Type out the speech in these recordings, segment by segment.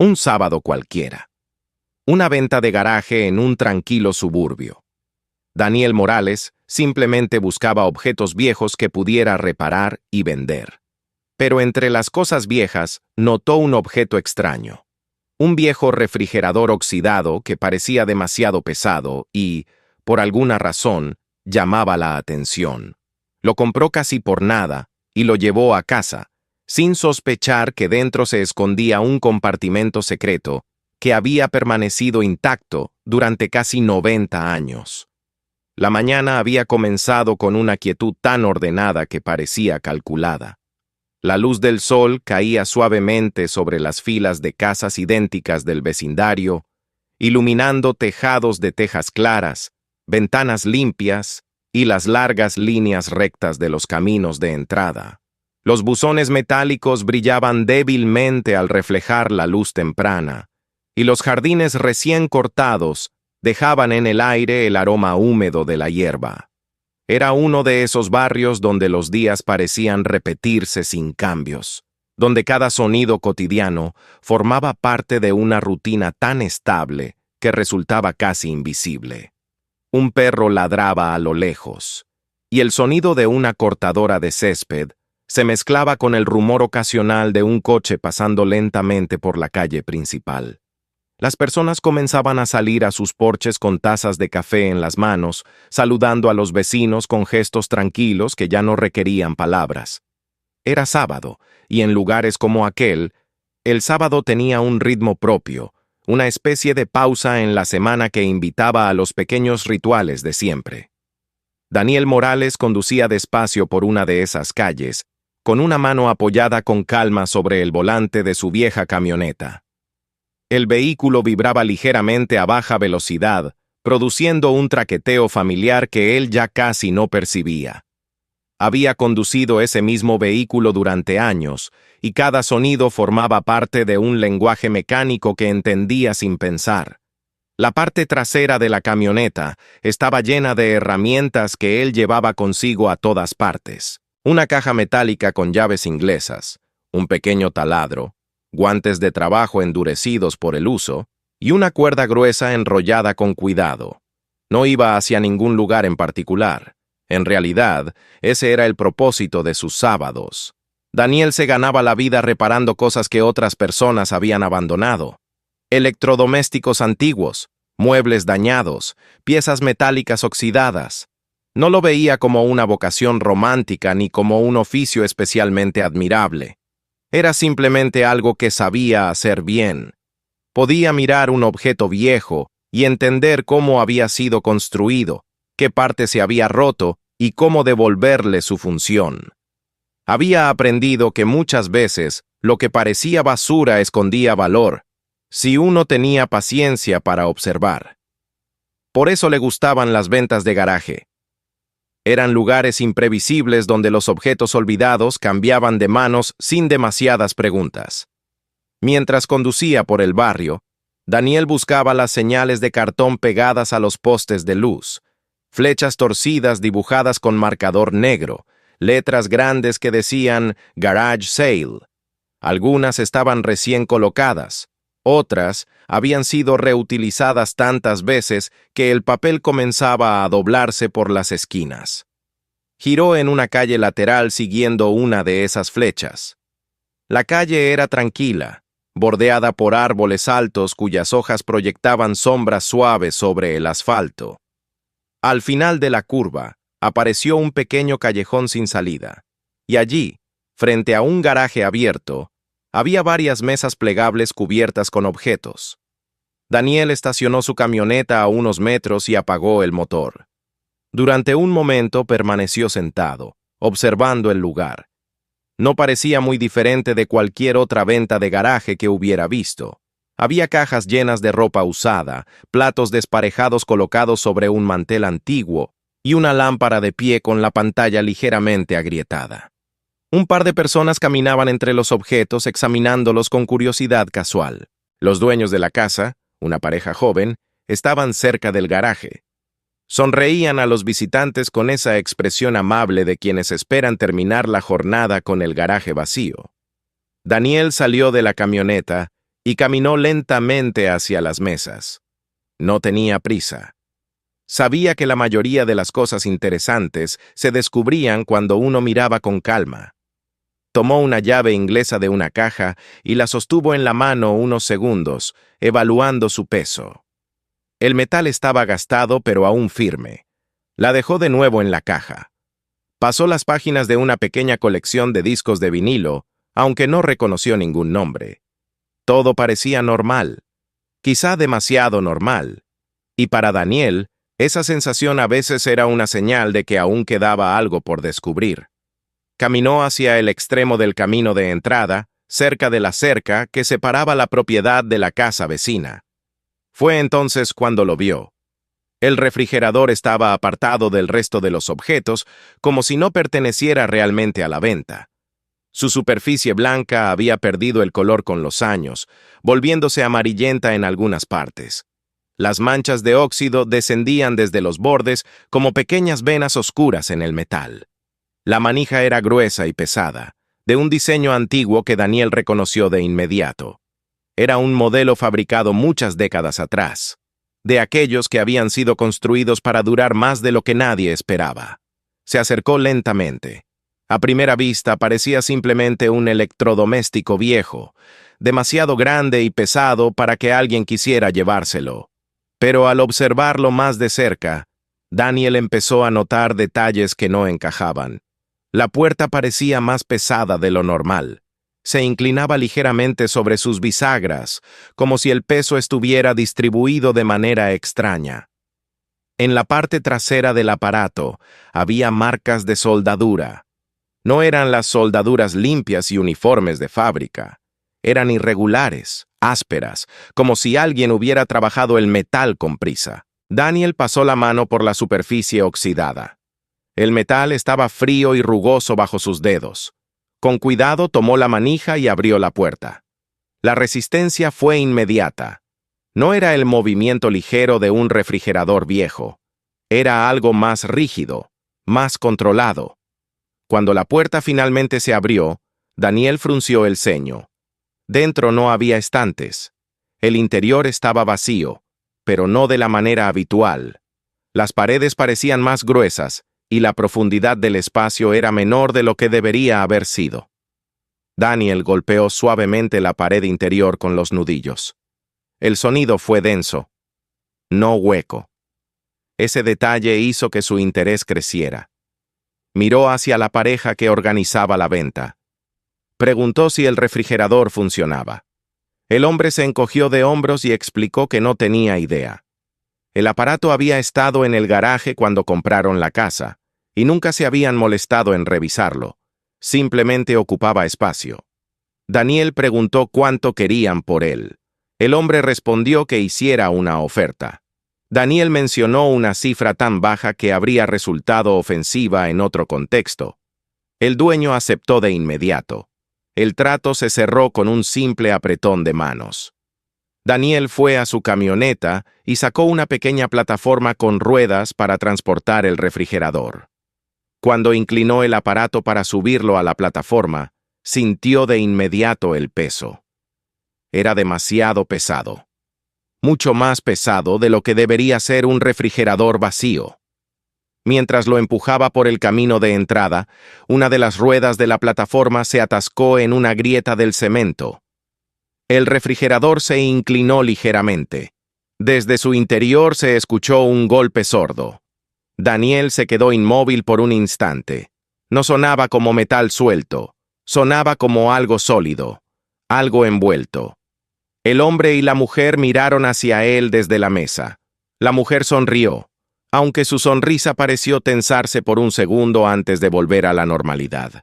Un sábado cualquiera. Una venta de garaje en un tranquilo suburbio. Daniel Morales simplemente buscaba objetos viejos que pudiera reparar y vender. Pero entre las cosas viejas notó un objeto extraño. Un viejo refrigerador oxidado que parecía demasiado pesado y, por alguna razón, llamaba la atención. Lo compró casi por nada y lo llevó a casa, sin sospechar que dentro se escondía un compartimento secreto que había permanecido intacto durante casi 90 años. La mañana había comenzado con una quietud tan ordenada que parecía calculada. La luz del sol caía suavemente sobre las filas de casas idénticas del vecindario, iluminando tejados de tejas claras, ventanas limpias y las largas líneas rectas de los caminos de entrada. Los buzones metálicos brillaban débilmente al reflejar la luz temprana, y los jardines recién cortados dejaban en el aire el aroma húmedo de la hierba. Era uno de esos barrios donde los días parecían repetirse sin cambios, donde cada sonido cotidiano formaba parte de una rutina tan estable que resultaba casi invisible. Un perro ladraba a lo lejos, y el sonido de una cortadora de césped se mezclaba con el rumor ocasional de un coche pasando lentamente por la calle principal. Las personas comenzaban a salir a sus porches con tazas de café en las manos, saludando a los vecinos con gestos tranquilos que ya no requerían palabras. Era sábado, y en lugares como aquel, el sábado tenía un ritmo propio, una especie de pausa en la semana que invitaba a los pequeños rituales de siempre. Daniel Morales conducía despacio por una de esas calles, con una mano apoyada con calma sobre el volante de su vieja camioneta. El vehículo vibraba ligeramente a baja velocidad, produciendo un traqueteo familiar que él ya casi no percibía. Había conducido ese mismo vehículo durante años, y cada sonido formaba parte de un lenguaje mecánico que entendía sin pensar. La parte trasera de la camioneta estaba llena de herramientas que él llevaba consigo a todas partes. Una caja metálica con llaves inglesas, un pequeño taladro, guantes de trabajo endurecidos por el uso, y una cuerda gruesa enrollada con cuidado. No iba hacia ningún lugar en particular. En realidad, ese era el propósito de sus sábados. Daniel se ganaba la vida reparando cosas que otras personas habían abandonado. Electrodomésticos antiguos, muebles dañados, piezas metálicas oxidadas. No lo veía como una vocación romántica ni como un oficio especialmente admirable. Era simplemente algo que sabía hacer bien. Podía mirar un objeto viejo y entender cómo había sido construido, qué parte se había roto y cómo devolverle su función. Había aprendido que muchas veces lo que parecía basura escondía valor, si uno tenía paciencia para observar. Por eso le gustaban las ventas de garaje. Eran lugares imprevisibles donde los objetos olvidados cambiaban de manos sin demasiadas preguntas. Mientras conducía por el barrio, Daniel buscaba las señales de cartón pegadas a los postes de luz, flechas torcidas dibujadas con marcador negro, letras grandes que decían Garage Sale. Algunas estaban recién colocadas, otras habían sido reutilizadas tantas veces que el papel comenzaba a doblarse por las esquinas. Giró en una calle lateral siguiendo una de esas flechas. La calle era tranquila, bordeada por árboles altos cuyas hojas proyectaban sombras suaves sobre el asfalto. Al final de la curva, apareció un pequeño callejón sin salida, y allí, frente a un garaje abierto, había varias mesas plegables cubiertas con objetos. Daniel estacionó su camioneta a unos metros y apagó el motor. Durante un momento permaneció sentado, observando el lugar. No parecía muy diferente de cualquier otra venta de garaje que hubiera visto. Había cajas llenas de ropa usada, platos desparejados colocados sobre un mantel antiguo y una lámpara de pie con la pantalla ligeramente agrietada. Un par de personas caminaban entre los objetos examinándolos con curiosidad casual. Los dueños de la casa, una pareja joven, estaban cerca del garaje. Sonreían a los visitantes con esa expresión amable de quienes esperan terminar la jornada con el garaje vacío. Daniel salió de la camioneta y caminó lentamente hacia las mesas. No tenía prisa. Sabía que la mayoría de las cosas interesantes se descubrían cuando uno miraba con calma. Tomó una llave inglesa de una caja y la sostuvo en la mano unos segundos, evaluando su peso. El metal estaba gastado pero aún firme. La dejó de nuevo en la caja. Pasó las páginas de una pequeña colección de discos de vinilo, aunque no reconoció ningún nombre. Todo parecía normal, quizá demasiado normal. Y para Daniel, esa sensación a veces era una señal de que aún quedaba algo por descubrir. Caminó hacia el extremo del camino de entrada, cerca de la cerca que separaba la propiedad de la casa vecina. Fue entonces cuando lo vio. El refrigerador estaba apartado del resto de los objetos, como si no perteneciera realmente a la venta. Su superficie blanca había perdido el color con los años, volviéndose amarillenta en algunas partes. Las manchas de óxido descendían desde los bordes como pequeñas venas oscuras en el metal. La manija era gruesa y pesada, de un diseño antiguo que Daniel reconoció de inmediato. Era un modelo fabricado muchas décadas atrás, de aquellos que habían sido construidos para durar más de lo que nadie esperaba. Se acercó lentamente. A primera vista parecía simplemente un electrodoméstico viejo, demasiado grande y pesado para que alguien quisiera llevárselo. Pero al observarlo más de cerca, Daniel empezó a notar detalles que no encajaban. La puerta parecía más pesada de lo normal. Se inclinaba ligeramente sobre sus bisagras, como si el peso estuviera distribuido de manera extraña. En la parte trasera del aparato había marcas de soldadura. No eran las soldaduras limpias y uniformes de fábrica. Eran irregulares, ásperas, como si alguien hubiera trabajado el metal con prisa. Daniel pasó la mano por la superficie oxidada. El metal estaba frío y rugoso bajo sus dedos. Con cuidado tomó la manija y abrió la puerta. La resistencia fue inmediata. No era el movimiento ligero de un refrigerador viejo. Era algo más rígido, más controlado. Cuando la puerta finalmente se abrió, Daniel frunció el ceño. Dentro no había estantes. El interior estaba vacío, pero no de la manera habitual. Las paredes parecían más gruesas, y la profundidad del espacio era menor de lo que debería haber sido. Daniel golpeó suavemente la pared interior con los nudillos. El sonido fue denso, no hueco. Ese detalle hizo que su interés creciera. Miró hacia la pareja que organizaba la venta. Preguntó si el refrigerador funcionaba. El hombre se encogió de hombros y explicó que no tenía idea. El aparato había estado en el garaje cuando compraron la casa, y nunca se habían molestado en revisarlo. Simplemente ocupaba espacio. Daniel preguntó cuánto querían por él. El hombre respondió que hiciera una oferta. Daniel mencionó una cifra tan baja que habría resultado ofensiva en otro contexto. El dueño aceptó de inmediato. El trato se cerró con un simple apretón de manos. Daniel fue a su camioneta y sacó una pequeña plataforma con ruedas para transportar el refrigerador. Cuando inclinó el aparato para subirlo a la plataforma, sintió de inmediato el peso. Era demasiado pesado. Mucho más pesado de lo que debería ser un refrigerador vacío. Mientras lo empujaba por el camino de entrada, una de las ruedas de la plataforma se atascó en una grieta del cemento. El refrigerador se inclinó ligeramente. Desde su interior se escuchó un golpe sordo. Daniel se quedó inmóvil por un instante. No sonaba como metal suelto, sonaba como algo sólido, algo envuelto. El hombre y la mujer miraron hacia él desde la mesa. La mujer sonrió, aunque su sonrisa pareció tensarse por un segundo antes de volver a la normalidad.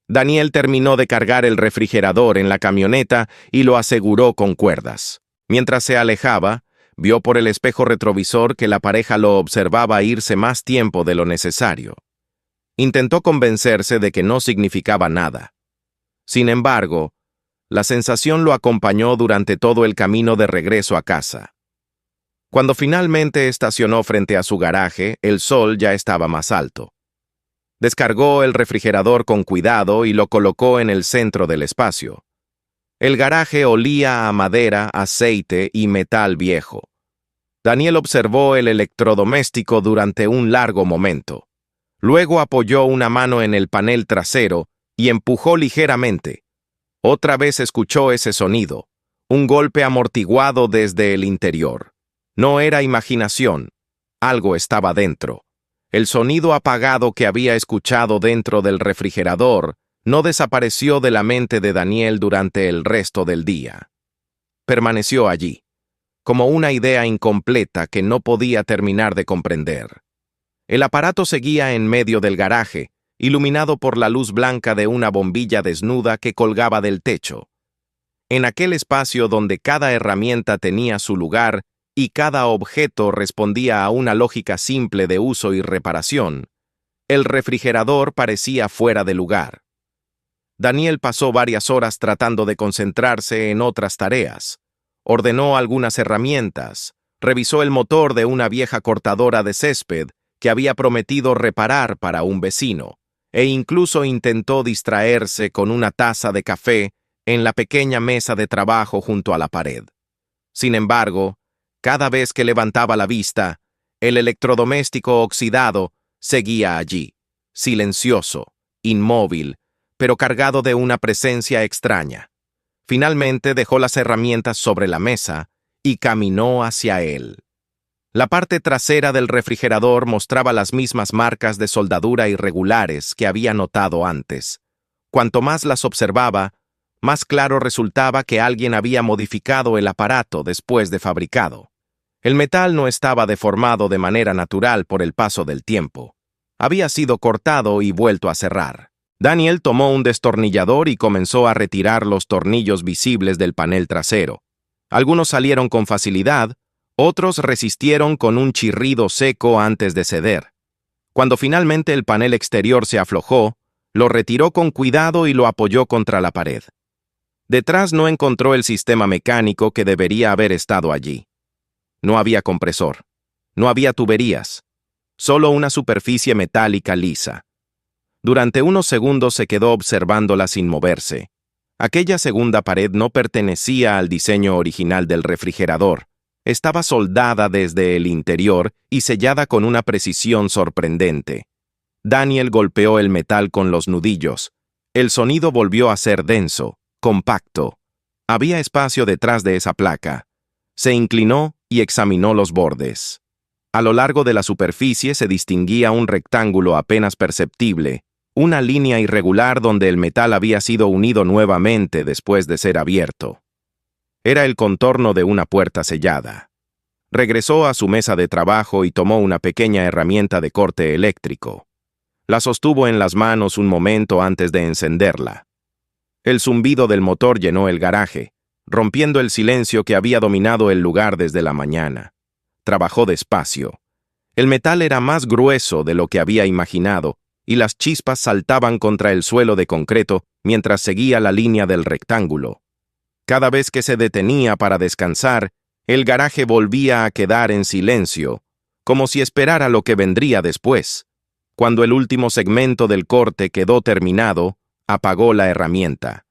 Daniel terminó de cargar el refrigerador en la camioneta y lo aseguró con cuerdas. Mientras se alejaba, vio por el espejo retrovisor que la pareja lo observaba irse más tiempo de lo necesario. Intentó convencerse de que no significaba nada. Sin embargo, la sensación lo acompañó durante todo el camino de regreso a casa. Cuando finalmente estacionó frente a su garaje, el sol ya estaba más alto. Descargó el refrigerador con cuidado y lo colocó en el centro del espacio. El garaje olía a madera, aceite y metal viejo. Daniel observó el electrodoméstico durante un largo momento. Luego apoyó una mano en el panel trasero y empujó ligeramente. Otra vez escuchó ese sonido, un golpe amortiguado desde el interior. No era imaginación, algo estaba dentro. El sonido apagado que había escuchado dentro del refrigerador no desapareció de la mente de Daniel durante el resto del día. Permaneció allí, como una idea incompleta que no podía terminar de comprender. El aparato seguía en medio del garaje, iluminado por la luz blanca de una bombilla desnuda que colgaba del techo. En aquel espacio donde cada herramienta tenía su lugar y cada objeto respondía a una lógica simple de uso y reparación, el refrigerador parecía fuera de lugar. Daniel pasó varias horas tratando de concentrarse en otras tareas. Ordenó algunas herramientas, revisó el motor de una vieja cortadora de césped que había prometido reparar para un vecino, e incluso intentó distraerse con una taza de café en la pequeña mesa de trabajo junto a la pared. Sin embargo, cada vez que levantaba la vista, el electrodoméstico oxidado seguía allí, silencioso, inmóvil, pero cargado de una presencia extraña. Finalmente dejó las herramientas sobre la mesa y caminó hacia él. La parte trasera del refrigerador mostraba las mismas marcas de soldadura irregulares que había notado antes. Cuanto más las observaba, más claro resultaba que alguien había modificado el aparato después de fabricado. El metal no estaba deformado de manera natural por el paso del tiempo. Había sido cortado y vuelto a cerrar. Daniel tomó un destornillador y comenzó a retirar los tornillos visibles del panel trasero. Algunos salieron con facilidad, otros resistieron con un chirrido seco antes de ceder. Cuando finalmente el panel exterior se aflojó, lo retiró con cuidado y lo apoyó contra la pared. Detrás no encontró el sistema mecánico que debería haber estado allí. No había compresor, no había tuberías, solo una superficie metálica lisa. Durante unos segundos se quedó observándola sin moverse. Aquella segunda pared no pertenecía al diseño original del refrigerador. Estaba soldada desde el interior y sellada con una precisión sorprendente. Daniel golpeó el metal con los nudillos. El sonido volvió a ser denso, compacto. Había espacio detrás de esa placa. Se inclinó y examinó los bordes. A lo largo de la superficie se distinguía un rectángulo apenas perceptible, una línea irregular donde el metal había sido unido nuevamente después de ser abierto. Era el contorno de una puerta sellada. Regresó a su mesa de trabajo y tomó una pequeña herramienta de corte eléctrico. La sostuvo en las manos un momento antes de encenderla. El zumbido del motor llenó el garaje, rompiendo el silencio que había dominado el lugar desde la mañana. Trabajó despacio. El metal era más grueso de lo que había imaginado, y las chispas saltaban contra el suelo de concreto mientras seguía la línea del rectángulo. Cada vez que se detenía para descansar, el garaje volvía a quedar en silencio, como si esperara lo que vendría después. Cuando el último segmento del corte quedó terminado, apagó la herramienta.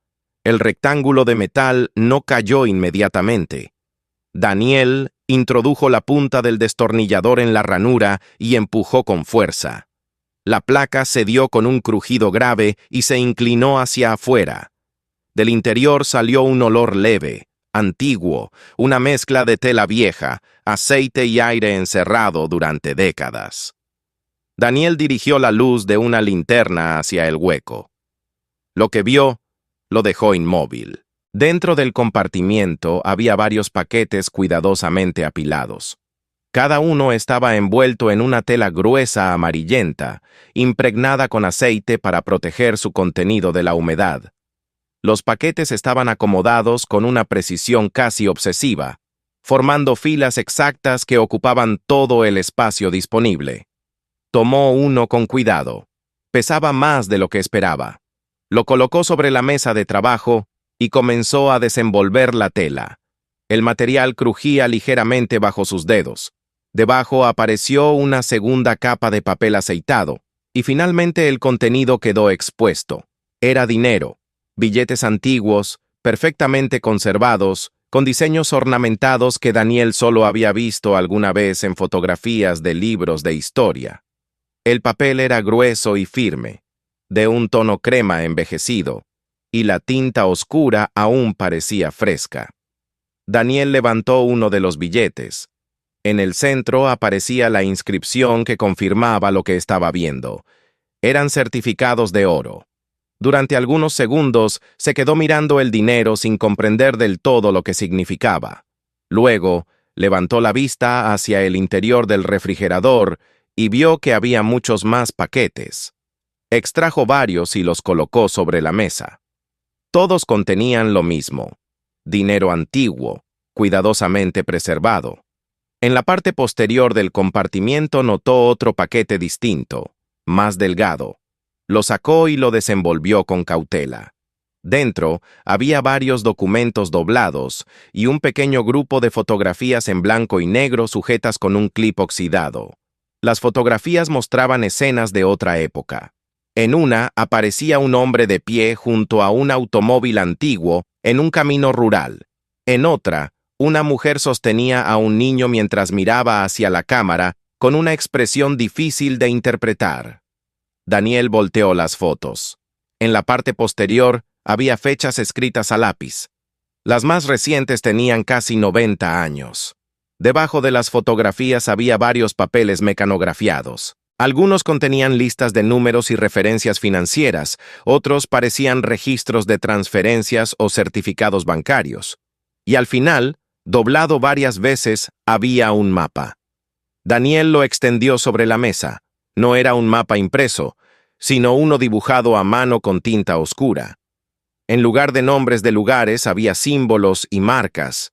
El rectángulo de metal no cayó inmediatamente. Daniel introdujo la punta del destornillador en la ranura y empujó con fuerza. La placa cedió con un crujido grave y se inclinó hacia afuera. Del interior salió un olor leve, antiguo, una mezcla de tela vieja, aceite y aire encerrado durante décadas. Daniel dirigió la luz de una linterna hacia el hueco. Lo que vio lo dejó inmóvil. Dentro del compartimiento había varios paquetes cuidadosamente apilados. Cada uno estaba envuelto en una tela gruesa amarillenta, impregnada con aceite para proteger su contenido de la humedad. Los paquetes estaban acomodados con una precisión casi obsesiva, formando filas exactas que ocupaban todo el espacio disponible. Tomó uno con cuidado. Pesaba más de lo que esperaba. Lo colocó sobre la mesa de trabajo y comenzó a desenvolver la tela. El material crujía ligeramente bajo sus dedos. Debajo apareció una segunda capa de papel aceitado, y finalmente el contenido quedó expuesto. Era dinero, billetes antiguos, perfectamente conservados, con diseños ornamentados que Daniel solo había visto alguna vez en fotografías de libros de historia. El papel era grueso y firme, de un tono crema envejecido, y la tinta oscura aún parecía fresca. Daniel levantó uno de los billetes. En el centro aparecía la inscripción que confirmaba lo que estaba viendo. Eran certificados de oro. Durante algunos segundos se quedó mirando el dinero sin comprender del todo lo que significaba. Luego, levantó la vista hacia el interior del refrigerador y vio que había muchos más paquetes. Extrajo varios y los colocó sobre la mesa. Todos contenían lo mismo: dinero antiguo, cuidadosamente preservado. En la parte posterior del compartimiento notó otro paquete distinto, más delgado. Lo sacó y lo desenvolvió con cautela. Dentro había varios documentos doblados y un pequeño grupo de fotografías en blanco y negro sujetas con un clip oxidado. Las fotografías mostraban escenas de otra época. En una aparecía un hombre de pie junto a un automóvil antiguo en un camino rural. En otra, una mujer sostenía a un niño mientras miraba hacia la cámara con una expresión difícil de interpretar. Daniel volteó las fotos. En la parte posterior había fechas escritas a lápiz. Las más recientes tenían casi 90 años. Debajo de las fotografías había varios papeles mecanografiados. Algunos contenían listas de números y referencias financieras, otros parecían registros de transferencias o certificados bancarios. Y al final, doblado varias veces, había un mapa. Daniel lo extendió sobre la mesa. No era un mapa impreso, sino uno dibujado a mano con tinta oscura. En lugar de nombres de lugares había símbolos y marcas.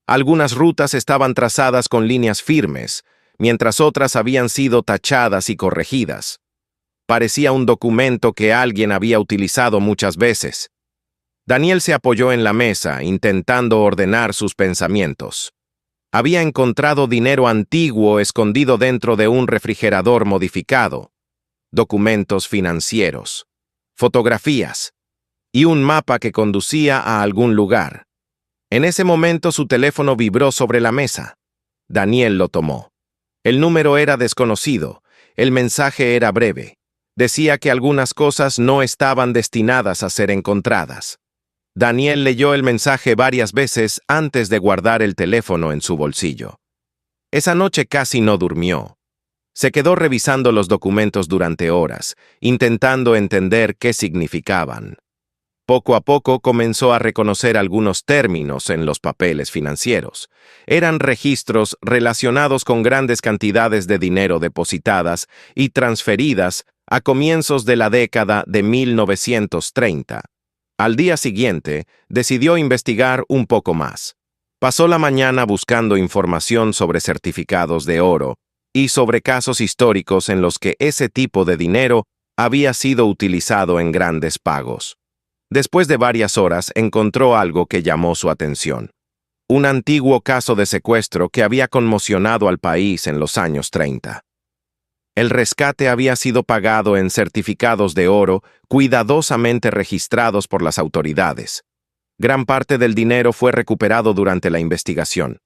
Algunas rutas estaban trazadas con líneas firmes, mientras otras habían sido tachadas y corregidas. Parecía un documento que alguien había utilizado muchas veces. Daniel se apoyó en la mesa, intentando ordenar sus pensamientos. Había encontrado dinero antiguo escondido dentro de un refrigerador modificado, documentos financieros, fotografías y un mapa que conducía a algún lugar. En ese momento su teléfono vibró sobre la mesa. Daniel lo tomó. El número era desconocido, el mensaje era breve. Decía que algunas cosas no estaban destinadas a ser encontradas. Daniel leyó el mensaje varias veces antes de guardar el teléfono en su bolsillo. Esa noche casi no durmió. Se quedó revisando los documentos durante horas, intentando entender qué significaban. Poco a poco comenzó a reconocer algunos términos en los papeles financieros. Eran registros relacionados con grandes cantidades de dinero depositadas y transferidas a comienzos de la década de 1930. Al día siguiente, decidió investigar un poco más. Pasó la mañana buscando información sobre certificados de oro y sobre casos históricos en los que ese tipo de dinero había sido utilizado en grandes pagos. Después de varias horas, encontró algo que llamó su atención. Un antiguo caso de secuestro que había conmocionado al país en los años 30. El rescate había sido pagado en certificados de oro cuidadosamente registrados por las autoridades. Gran parte del dinero fue recuperado durante la investigación.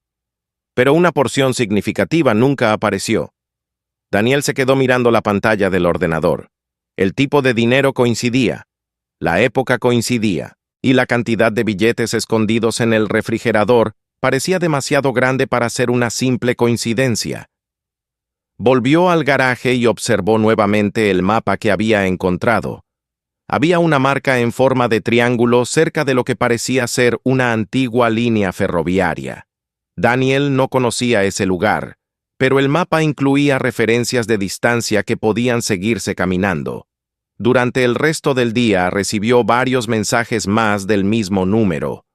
Pero una porción significativa nunca apareció. Daniel se quedó mirando la pantalla del ordenador. El tipo de dinero coincidía, la época coincidía, y la cantidad de billetes escondidos en el refrigerador parecía demasiado grande para ser una simple coincidencia. Volvió al garaje y observó nuevamente el mapa que había encontrado. Había una marca en forma de triángulo cerca de lo que parecía ser una antigua línea ferroviaria. Daniel no conocía ese lugar, pero el mapa incluía referencias de distancia que podían seguirse caminando. Durante el resto del día recibió varios mensajes más del mismo número.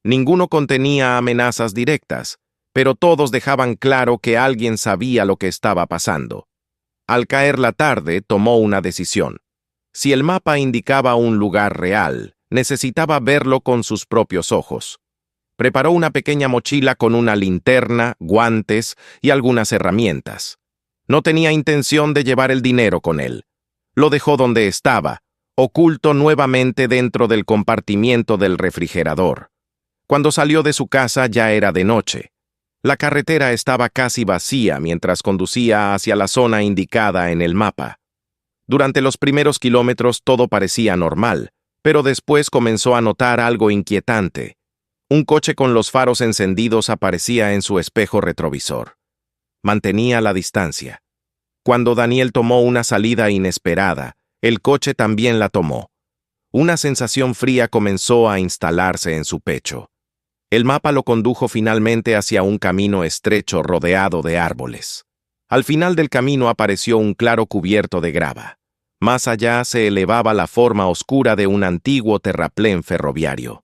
Ninguno contenía amenazas directas, pero todos dejaban claro que alguien sabía lo que estaba pasando. Al caer la tarde, tomó una decisión. Si el mapa indicaba un lugar real, necesitaba verlo con sus propios ojos. Preparó una pequeña mochila con una linterna, guantes y algunas herramientas. No tenía intención de llevar el dinero con él. Lo dejó donde estaba, oculto nuevamente dentro del compartimiento del refrigerador. Cuando salió de su casa ya era de noche. La carretera estaba casi vacía mientras conducía hacia la zona indicada en el mapa. Durante los primeros kilómetros todo parecía normal, pero después comenzó a notar algo inquietante. Un coche con los faros encendidos aparecía en su espejo retrovisor. Mantenía la distancia. Cuando Daniel tomó una salida inesperada, el coche también la tomó. Una sensación fría comenzó a instalarse en su pecho. El mapa lo condujo finalmente hacia un camino estrecho rodeado de árboles. Al final del camino apareció un claro cubierto de grava. Más allá se elevaba la forma oscura de un antiguo terraplén ferroviario.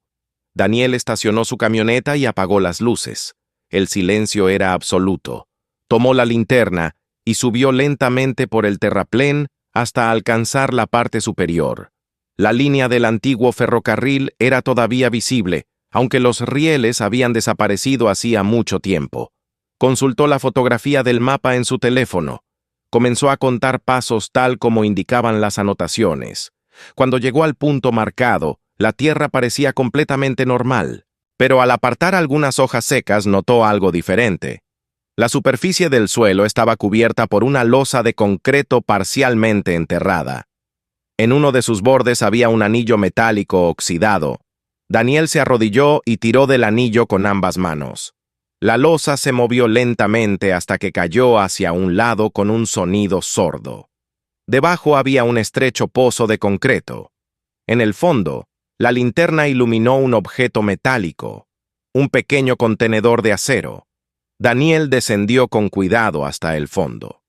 Daniel estacionó su camioneta y apagó las luces. El silencio era absoluto. Tomó la linterna y subió lentamente por el terraplén hasta alcanzar la parte superior. La línea del antiguo ferrocarril era todavía visible, aunque los rieles habían desaparecido hacía mucho tiempo. Consultó la fotografía del mapa en su teléfono. Comenzó a contar pasos tal como indicaban las anotaciones. Cuando llegó al punto marcado, la tierra parecía completamente normal, pero al apartar algunas hojas secas notó algo diferente. La superficie del suelo estaba cubierta por una losa de concreto parcialmente enterrada. En uno de sus bordes había un anillo metálico oxidado. Daniel se arrodilló y tiró del anillo con ambas manos. La losa se movió lentamente hasta que cayó hacia un lado con un sonido sordo. Debajo había un estrecho pozo de concreto. En el fondo, la linterna iluminó un objeto metálico, un pequeño contenedor de acero. Daniel descendió con cuidado hasta el fondo.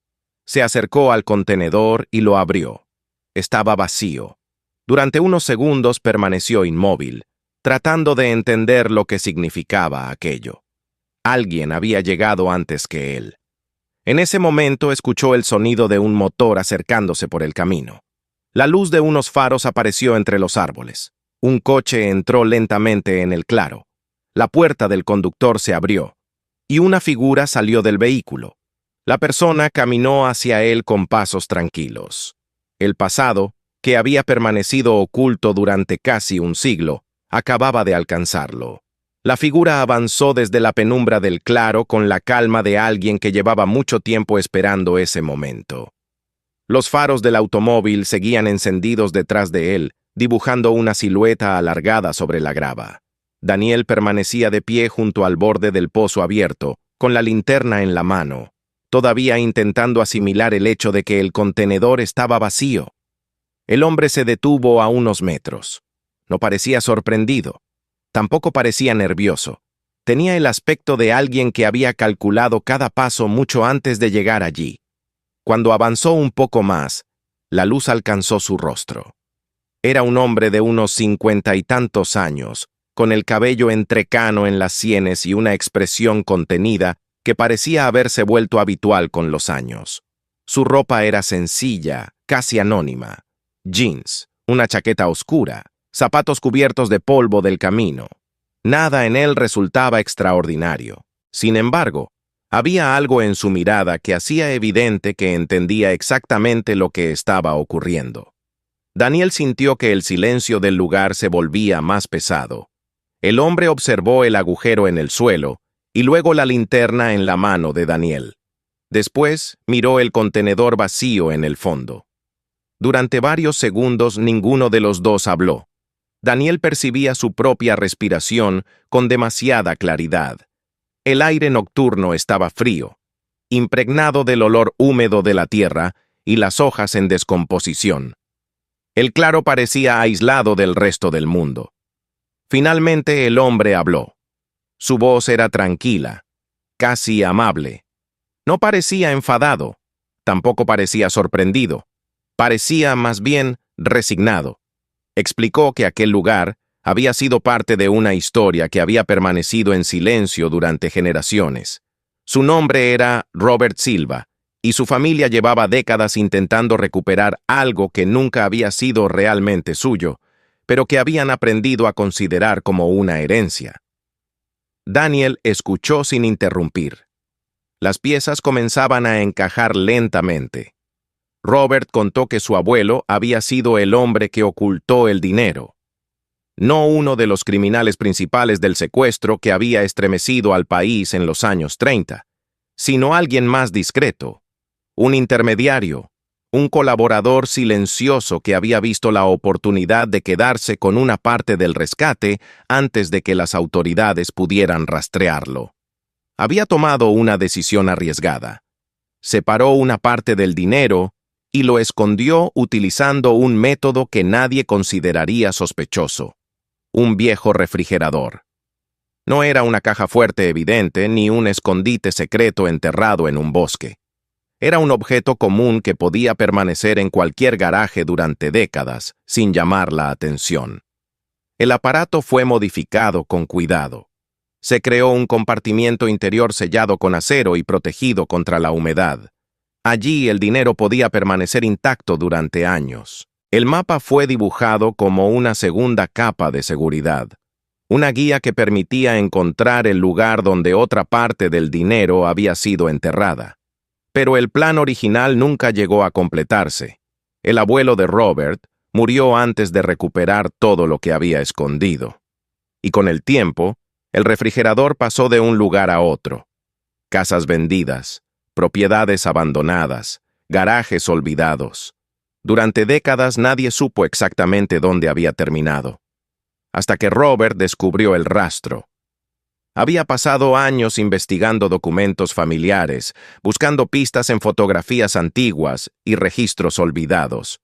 Se acercó al contenedor y lo abrió. Estaba vacío. Durante unos segundos permaneció inmóvil, tratando de entender lo que significaba aquello. Alguien había llegado antes que él. En ese momento escuchó el sonido de un motor acercándose por el camino. La luz de unos faros apareció entre los árboles. Un coche entró lentamente en el claro. La puerta del conductor se abrió, y una figura salió del vehículo. La persona caminó hacia él con pasos tranquilos. El pasado, que había permanecido oculto durante casi un siglo, acababa de alcanzarlo. La figura avanzó desde la penumbra del claro con la calma de alguien que llevaba mucho tiempo esperando ese momento. Los faros del automóvil seguían encendidos detrás de él, dibujando una silueta alargada sobre la grava. Daniel permanecía de pie junto al borde del pozo abierto, con la linterna en la mano, todavía intentando asimilar el hecho de que el contenedor estaba vacío. El hombre se detuvo a unos metros. No parecía sorprendido. Tampoco parecía nervioso. Tenía el aspecto de alguien que había calculado cada paso mucho antes de llegar allí. Cuando avanzó un poco más, la luz alcanzó su rostro. Era un hombre de unos 50 y tantos años, con el cabello entrecano en las sienes y una expresión contenida que parecía haberse vuelto habitual con los años. Su ropa era sencilla, casi anónima. Jeans, una chaqueta oscura, zapatos cubiertos de polvo del camino. Nada en él resultaba extraordinario. Sin embargo, había algo en su mirada que hacía evidente que entendía exactamente lo que estaba ocurriendo. Daniel sintió que el silencio del lugar se volvía más pesado. El hombre observó el agujero en el suelo y luego la linterna en la mano de Daniel. Después miró el contenedor vacío en el fondo. Durante varios segundos ninguno de los dos habló. Daniel percibía su propia respiración con demasiada claridad. El aire nocturno estaba frío, impregnado del olor húmedo de la tierra y las hojas en descomposición. El claro parecía aislado del resto del mundo. Finalmente el hombre habló. Su voz era tranquila, casi amable. No parecía enfadado, tampoco parecía sorprendido. Parecía más bien resignado. Explicó que aquel lugar había sido parte de una historia que había permanecido en silencio durante generaciones. Su nombre era Robert Silva, y su familia llevaba décadas intentando recuperar algo que nunca había sido realmente suyo, pero que habían aprendido a considerar como una herencia. Daniel escuchó sin interrumpir. Las piezas comenzaban a encajar lentamente. Robert contó que su abuelo había sido el hombre que ocultó el dinero, no uno de los criminales principales del secuestro que había estremecido al país en los años 30, sino alguien más discreto, un intermediario, un colaborador silencioso que había visto la oportunidad de quedarse con una parte del rescate antes de que las autoridades pudieran rastrearlo. Había tomado una decisión arriesgada. Separó una parte del dinero y lo escondió utilizando un método que nadie consideraría sospechoso: un viejo refrigerador. No era una caja fuerte evidente ni un escondite secreto enterrado en un bosque. Era un objeto común que podía permanecer en cualquier garaje durante décadas sin llamar la atención. El aparato fue modificado con cuidado. Se creó un compartimiento interior sellado con acero y protegido contra la humedad. Allí el dinero podía permanecer intacto durante años. El mapa fue dibujado como una segunda capa de seguridad, una guía que permitía encontrar el lugar donde otra parte del dinero había sido enterrada. Pero el plan original nunca llegó a completarse. El abuelo de Robert murió antes de recuperar todo lo que había escondido. Y con el tiempo, el refrigerador pasó de un lugar a otro. Casas vendidas, propiedades abandonadas, garajes olvidados. Durante décadas nadie supo exactamente dónde había terminado, hasta que Robert descubrió el rastro. Había pasado años investigando documentos familiares, buscando pistas en fotografías antiguas y registros olvidados.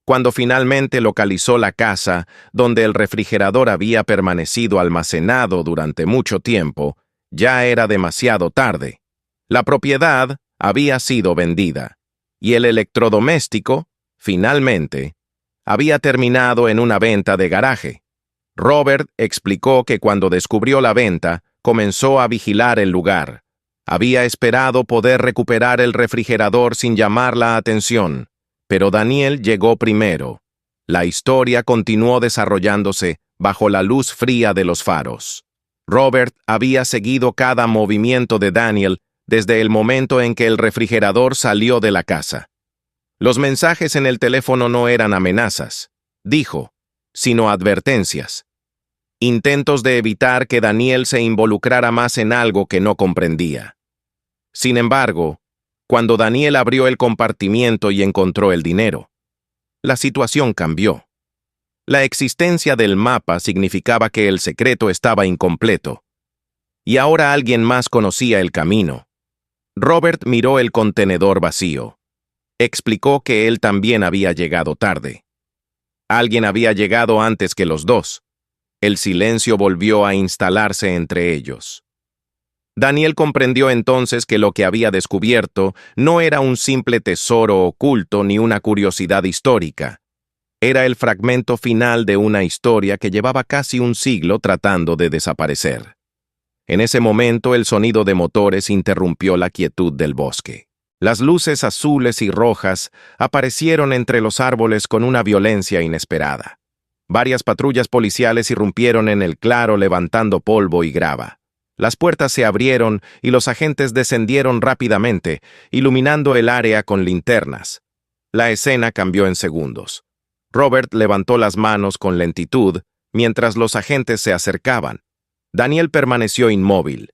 Cuando finalmente localizó la casa donde el refrigerador había permanecido almacenado durante mucho tiempo, ya era demasiado tarde. La propiedad había sido vendida, y el electrodoméstico, finalmente, había terminado en una venta de garaje. Robert explicó que cuando descubrió la venta, comenzó a vigilar el lugar. Había esperado poder recuperar el refrigerador sin llamar la atención, pero Daniel llegó primero. La historia continuó desarrollándose bajo la luz fría de los faros. Robert había seguido cada movimiento de Daniel desde el momento en que el refrigerador salió de la casa. Los mensajes en el teléfono no eran amenazas, dijo, sino advertencias. Intentos de evitar que Daniel se involucrara más en algo que no comprendía. Sin embargo, cuando Daniel abrió el compartimiento y encontró el dinero, la situación cambió. La existencia del mapa significaba que el secreto estaba incompleto, y ahora alguien más conocía el camino. Robert miró el contenedor vacío. Explicó que él también había llegado tarde. Alguien había llegado antes que los dos. El silencio volvió a instalarse entre ellos. Daniel comprendió entonces que lo que había descubierto no era un simple tesoro oculto ni una curiosidad histórica. Era el fragmento final de una historia que llevaba casi un siglo tratando de desaparecer. En ese momento el sonido de motores interrumpió la quietud del bosque. Las luces azules y rojas aparecieron entre los árboles con una violencia inesperada. Varias patrullas policiales irrumpieron en el claro levantando polvo y grava. Las puertas se abrieron y los agentes descendieron rápidamente, iluminando el área con linternas. La escena cambió en segundos. Robert levantó las manos con lentitud mientras los agentes se acercaban. Daniel permaneció inmóvil.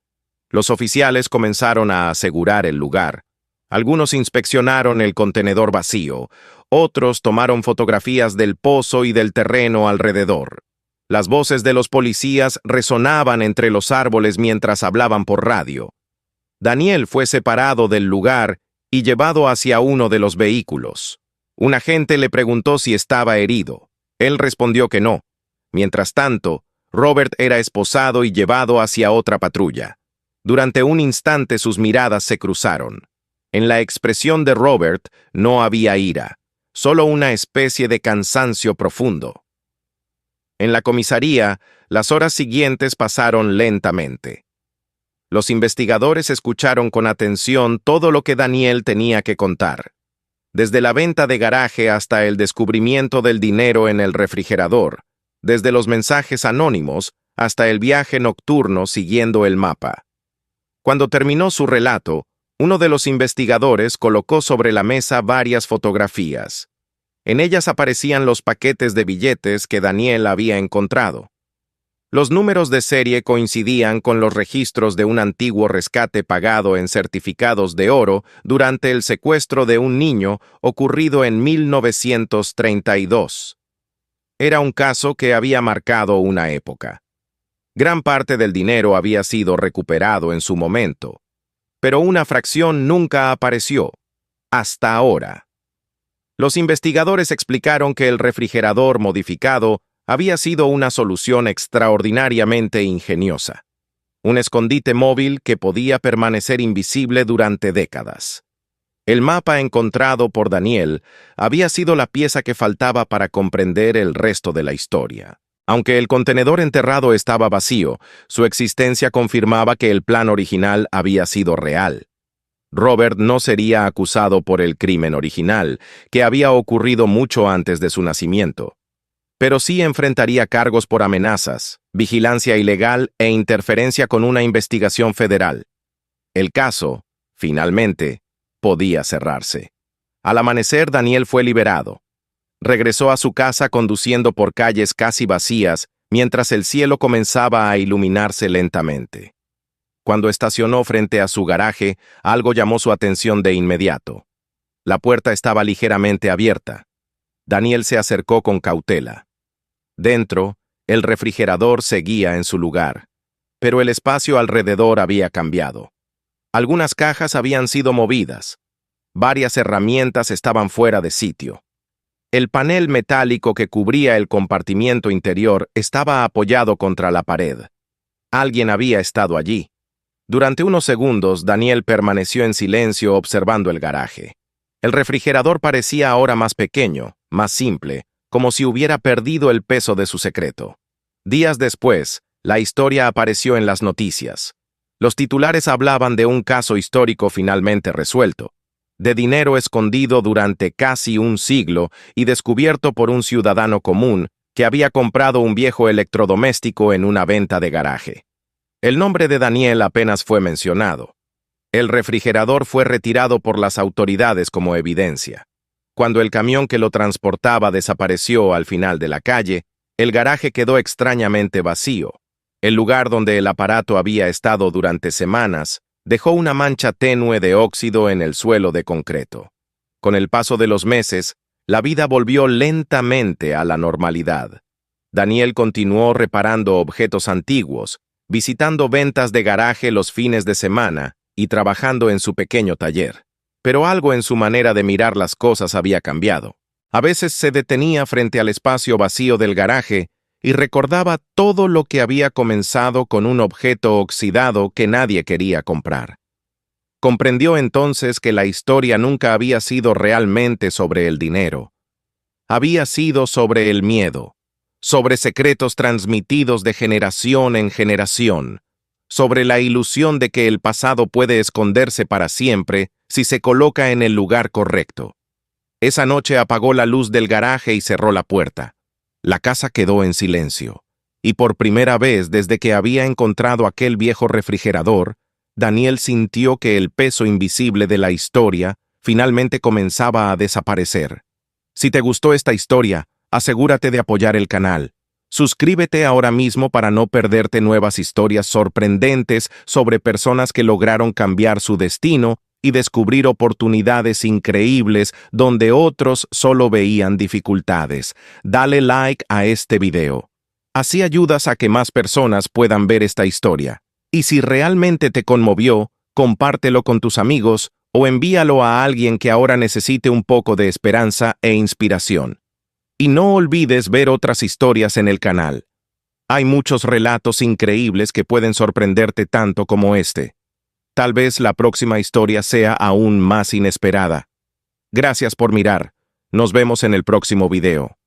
Los oficiales comenzaron a asegurar el lugar. Algunos inspeccionaron el contenedor vacío, otros tomaron fotografías del pozo y del terreno alrededor. Las voces de los policías resonaban entre los árboles mientras hablaban por radio. Daniel fue separado del lugar y llevado hacia uno de los vehículos. Un agente le preguntó si estaba herido. Él respondió que no. Mientras tanto, Robert era esposado y llevado hacia otra patrulla. Durante un instante sus miradas se cruzaron. En la expresión de Robert no había ira, solo una especie de cansancio profundo. En la comisaría, las horas siguientes pasaron lentamente. Los investigadores escucharon con atención todo lo que Daniel tenía que contar. Desde la venta de garaje hasta el descubrimiento del dinero en el refrigerador, desde los mensajes anónimos hasta el viaje nocturno siguiendo el mapa. Cuando terminó su relato, Uno de los investigadores colocó sobre la mesa varias fotografías. En ellas aparecían los paquetes de billetes que Daniel había encontrado. Los números de serie coincidían con los registros de un antiguo rescate pagado en certificados de oro durante el secuestro de un niño ocurrido en 1932. Era un caso que había marcado una época. Gran parte del dinero había sido recuperado en su momento, pero una fracción nunca apareció, hasta ahora. Los investigadores explicaron que el refrigerador modificado había sido una solución extraordinariamente ingeniosa. Un escondite móvil que podía permanecer invisible durante décadas. El mapa encontrado por Daniel había sido la pieza que faltaba para comprender el resto de la historia. Aunque el contenedor enterrado estaba vacío, su existencia confirmaba que el plan original había sido real. Robert no sería acusado por el crimen original, que había ocurrido mucho antes de su nacimiento, pero sí enfrentaría cargos por amenazas, vigilancia ilegal e interferencia con una investigación federal. El caso, finalmente, podía cerrarse. Al amanecer, Daniel fue liberado. Regresó a su casa conduciendo por calles casi vacías mientras el cielo comenzaba a iluminarse lentamente. Cuando estacionó frente a su garaje, algo llamó su atención de inmediato. La puerta estaba ligeramente abierta. Daniel se acercó con cautela. Dentro, el refrigerador seguía en su lugar, pero el espacio alrededor había cambiado. Algunas cajas habían sido movidas. Varias herramientas estaban fuera de sitio. El panel metálico que cubría el compartimiento interior estaba apoyado contra la pared. Alguien había estado allí. Durante unos segundos, Daniel permaneció en silencio observando el garaje. El refrigerador parecía ahora más pequeño, más simple, como si hubiera perdido el peso de su secreto. Días después, la historia apareció en las noticias. Los titulares hablaban de un caso histórico finalmente resuelto, de dinero escondido durante casi un siglo y descubierto por un ciudadano común que había comprado un viejo electrodoméstico en una venta de garaje. El nombre de Daniel apenas fue mencionado. El refrigerador fue retirado por las autoridades como evidencia. Cuando el camión que lo transportaba desapareció al final de la calle, el garaje quedó extrañamente vacío. El lugar donde el aparato había estado durante semanas dejó una mancha tenue de óxido en el suelo de concreto. Con el paso de los meses, la vida volvió lentamente a la normalidad. Daniel continuó reparando objetos antiguos, visitando ventas de garaje los fines de semana y trabajando en su pequeño taller. Pero algo en su manera de mirar las cosas había cambiado. A veces se detenía frente al espacio vacío del garaje y recordaba todo lo que había comenzado con un objeto oxidado que nadie quería comprar. Comprendió entonces que la historia nunca había sido realmente sobre el dinero. Había sido sobre el miedo, sobre secretos transmitidos de generación en generación, sobre la ilusión de que el pasado puede esconderse para siempre si se coloca en el lugar correcto. Esa noche apagó la luz del garaje y cerró la puerta. La casa quedó en silencio, y por primera vez desde que había encontrado aquel viejo refrigerador, Daniel sintió que el peso invisible de la historia finalmente comenzaba a desaparecer. Si te gustó esta historia, asegúrate de apoyar el canal. Suscríbete ahora mismo para no perderte nuevas historias sorprendentes sobre personas que lograron cambiar su destino y descubrir oportunidades increíbles donde otros solo veían dificultades. Dale like a este video. Así ayudas a que más personas puedan ver esta historia. Y si realmente te conmovió, compártelo con tus amigos o envíalo a alguien que ahora necesite un poco de esperanza e inspiración. Y no olvides ver otras historias en el canal. Hay muchos relatos increíbles que pueden sorprenderte tanto como este. Tal vez la próxima historia sea aún más inesperada. Gracias por mirar. Nos vemos en el próximo video.